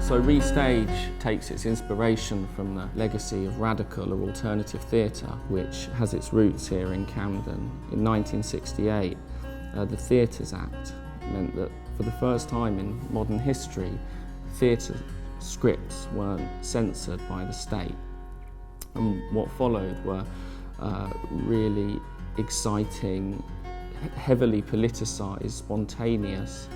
So ReStage takes its inspiration from the legacy of radical or alternative theatre, which has its roots here in Camden. In 1968, the Theatres Act meant that for the first time in modern history, theatre scripts weren't censored by the state. And what followed were really exciting, heavily politicised, spontaneous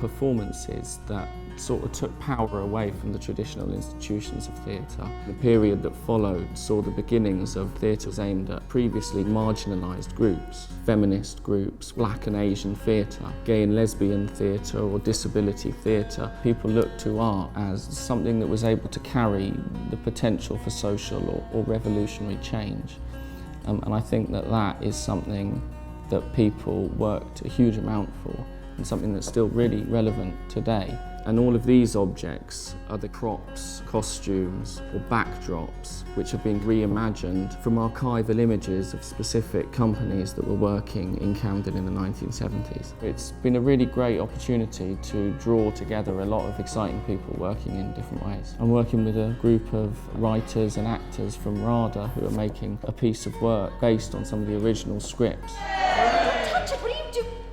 performances that sort of took power away from the traditional institutions of theatre. The period that followed saw the beginnings of theatres aimed at previously marginalised groups, feminist groups, black and Asian theatre, gay and lesbian theatre or disability theatre. People looked to art as something that was able to carry the potential for social or revolutionary change. And I think that that is something that people worked a huge amount for and something that's still really relevant today. And all of these objects are the props, costumes or backdrops which have been reimagined from archival images of specific companies that were working in Camden in the 1970s. It's been a really great opportunity to draw together a lot of exciting people working in different ways. I'm working with a group of writers and actors from RADA who are making a piece of work based on some of the original scripts. Don't touch it!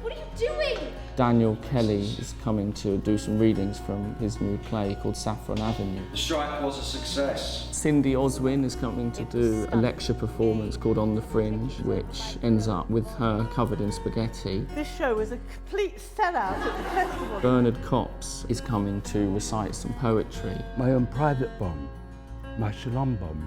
What are you doing? Daniel Kelly is coming to do some readings from his new play called Saffron Avenue. The strike was a success. Cindy Oswin is coming to do a lecture performance called On the Fringe, which ends up with her covered in spaghetti. This show was a complete sellout at the festival. Bernard Copps is coming to recite some poetry. My own private bomb, my shalom bomb.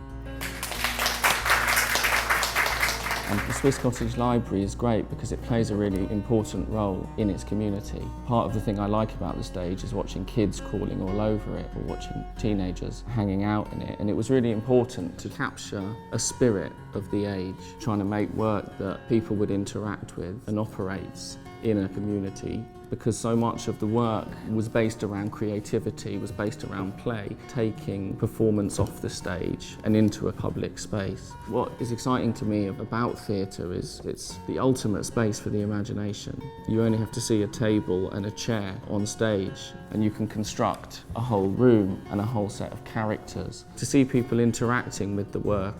And the Swiss Cottage Library is great because it plays a really important role in its community. Part of the thing I like about the stage is watching kids crawling all over it or watching teenagers hanging out in it. And it was really important to capture a spirit of the age, trying to make work that people would interact with and operates in a community, because so much of the work was based around creativity, was based around play, taking performance off the stage and into a public space. What is exciting to me about theatre is it's the ultimate space for the imagination. You only have to see a table and a chair on stage and you can construct a whole room and a whole set of characters. To see people interacting with the work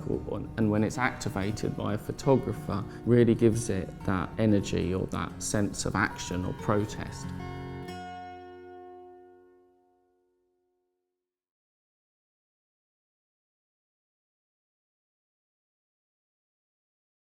and when it's activated by a photographer really gives it that energy or that sense of action or protest.